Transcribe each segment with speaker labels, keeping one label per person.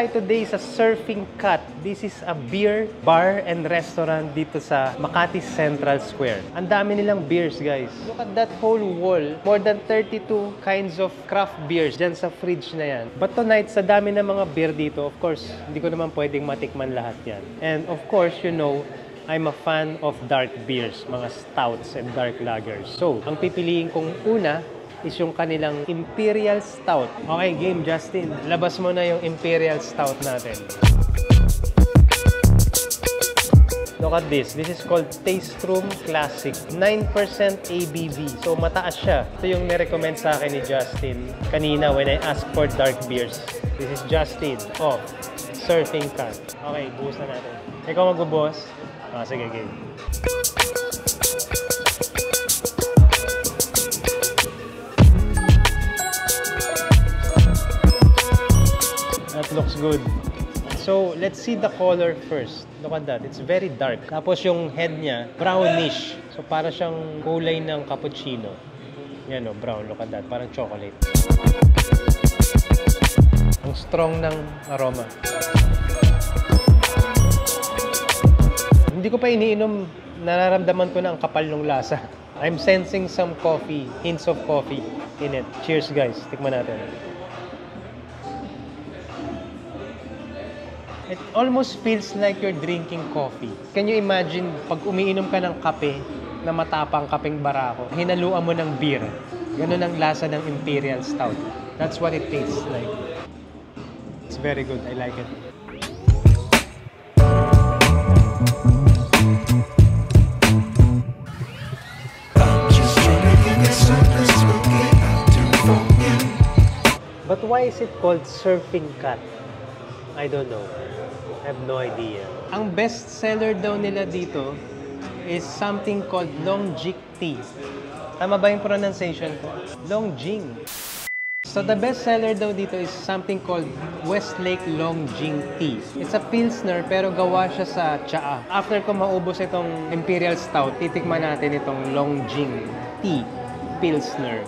Speaker 1: tayo today sa Surfing Cat. This is a beer bar and restaurant dito sa Makati Central Square. Ang dami nilang beers, guys. Look at that whole wall. More than 32 kinds of craft beers dyan sa fridge na yan. But tonight, sa dami ng mga beer dito, of course, hindi ko naman pwedeng matikman lahat yan. And of course, you know, I'm a fan of dark beers, mga stouts and dark lagers. So, ang pipiliin kong una is yung kanilang Imperial Stout. Okay, game, Justin. Labas mo na yung Imperial Stout natin. Look at this. This is called Taste Room Classic. 9% ABV. So, mataas siya. Ito yung nirecommend sa akin ni Justin kanina when I asked for dark beers. This is Justin of Surfing Cat. Okay, buhos na natin. Ikaw magbubuhos? Sige, game. That looks good. So, let's see the color first. Look at that. It's very dark. Tapos yung head niya, brownish. So, para siyang kulay ng cappuccino. Yan o, brown. Look at that. Parang chocolate. Ang strong ng aroma. Hindi ko pa iniinom. Nararamdaman ko na ang kapal ng lasa. I'm sensing some coffee. Hints of coffee in it. Cheers, guys. Tikman natin. It almost feels like you're drinking coffee. Can you imagine pag umiinom ka ng kape na matapang kapeng barako, hinaluan mo ng beer. Ganun ang lasa ng Imperial Stout. That's what it tastes like. It's very good. I like it. But why is it called Surfing Cat? I don't know. I have no idea. Ang best seller daw nila dito is something called Longjing tea. Tama ba yung pronunciation ko? Longjing. So the best seller daw dito is something called Westlake Longjing tea. It's a pilsner pero gawa siya sa tsaa. After ko maubos itong Imperial Stout, titikman natin itong Longjing tea pilsner.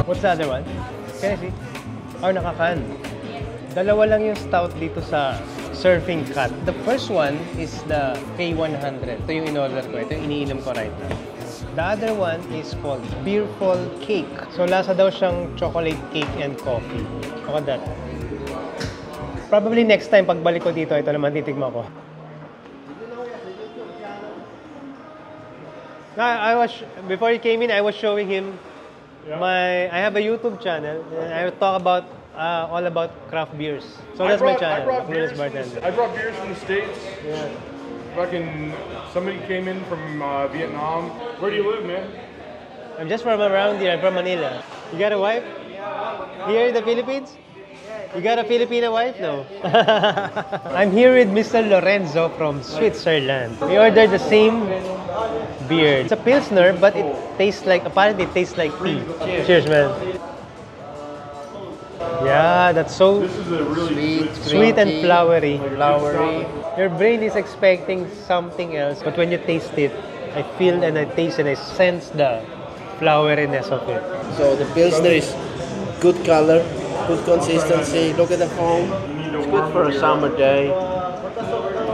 Speaker 1: What's the other one? Can I see? Oh, nakakan. Dalawa lang yung stout dito sa Surfing Cat. The first one is the K100. Ito yung in-order ko. Ito yung iniinom ko right now. The other one is called Beerful Cake. So, lasa daw siyang chocolate cake and coffee. Look at that. Probably next time, pagbalik ko dito, ito naman titigman ko. Before he came in, I was showing him I have a YouTube channel. And I talk about all about craft beers. So that's my channel.
Speaker 2: I brought beers from the States.
Speaker 1: Yeah.
Speaker 2: Somebody came in from Vietnam. Where do you live, man?
Speaker 1: I'm just from around here. I'm from Manila. You got a wife? Here in the Philippines? You got a Filipino wife? No. I'm here with Mr. Lorenzo from Switzerland. We ordered the same beer. It's a Pilsner, but it tastes like, apparently it tastes like tea. Cheers, man. Yeah, that's so
Speaker 2: This is a really
Speaker 1: sweet and flowery. Your brain is expecting something else, but when you taste it, I feel and I taste and I sense the floweriness of it.
Speaker 3: So the Pilsner is good color, good consistency. Look at the foam. It's good for a summer day,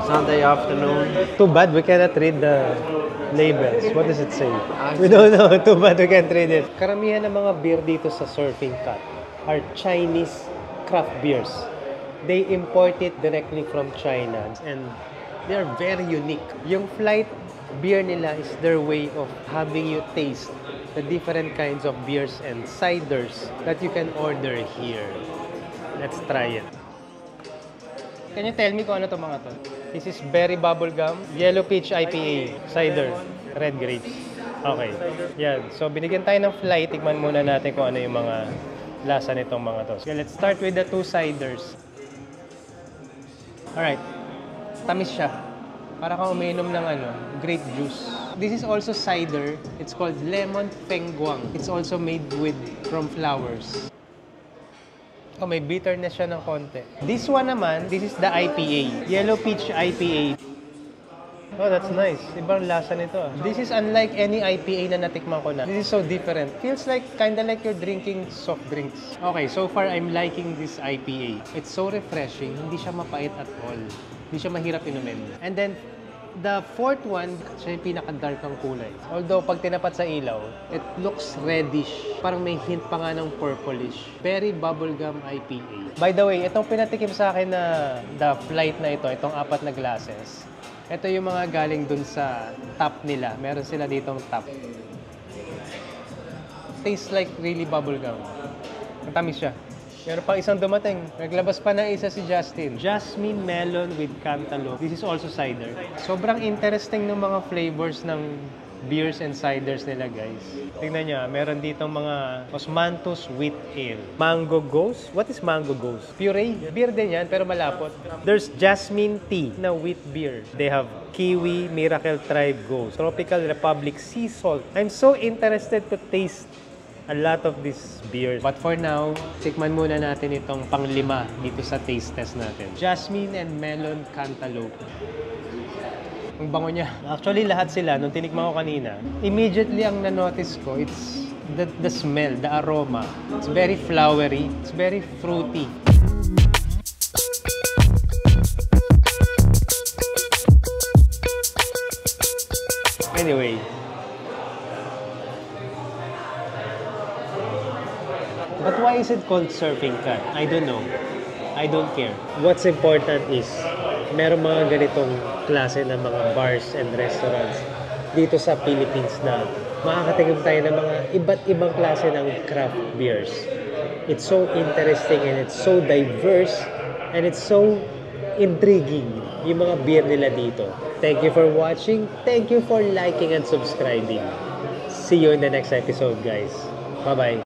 Speaker 3: Sunday afternoon.
Speaker 1: Too bad we cannot read the labels. What does it say? We don't know. Too bad we can't read it. Karamihan ng mga beer dito sa Surfing Cat are Chinese craft beers. They import it directly from China and they're very unique. Yung flight beer nila is their way of having you taste the different kinds of beers and ciders that you can order here. Let's try it. Can you tell me kung ano to mga to? This is berry bubblegum, yellow peach IPA, cider, red grapes. Okay. Yan. So binigyan tayo ng flight. Tikman muna natin kung ano yung mga lasa nitong mga to. Okay, let's start with the two ciders. Alright. Tamis siya. Para kang uminom ng grape juice. This is also cider. It's called Lemon Pengguang. It's also made from flowers. Oh, may bitterness siya ng konti. This one naman, this is the IPA. Yellow Peach IPA. Oh, that's nice. Ibang lasa nito. This is unlike any IPA na natikman ko na. This is so different. Feels like kinda like you're drinking soft drinks. Okay, so far I'm liking this IPA. It's so refreshing. Hindi siya mapait at all. Hindi siya mahirap inumin. And then, the fourth one, siya yung pinaka-dark ng kulay. Although, pag tinapat sa ilaw, it looks reddish. Parang may hint pa nga ng purplish. Very bubblegum IPA. By the way, itong pinatikim sa akin na the flight na ito, itong 4 na glasses, ito yung mga galing dun sa top nila. Meron sila ditong top. Tastes like really bubblegum. Matamis siya. Meron pang isang dumating. Naglabas pa na isa si Justin. Jasmine melon with cantaloupe. This is also cider. Sobrang interesting ng mga flavors ng beers and ciders nila, guys. Tingnan nyo, meron ditong mga Osmanthus wheat ale. Mango Ghost? What is Mango Ghost? Puree? Beer din yan, pero malapot. There's Jasmine tea na wheat beer. They have Kiwi, Miracle Tribe Ghost, Tropical Republic Sea Salt. I'm so interested to taste a lot of these beers. But for now, tikman muna natin itong pang-5 dito sa taste test natin. Jasmine and melon cantaloupe. Ang bango niya. Actually, lahat sila, nung tinikman ko kanina, immediately ang na-notice ko, it's the smell, the aroma. It's very flowery. It's very fruity. Anyway, but why is it called surfing cat? I don't know. I don't care. What's important is, meron mga ganitong klase ng mga bars and restaurants dito sa Philippines na makakatikim tayo ng mga iba't ibang klase ng craft beers. It's so interesting and it's so diverse and it's so intriguing yung mga beer nila dito. Thank you for watching. Thank you for liking and subscribing. See you in the next episode, guys. Bye-bye.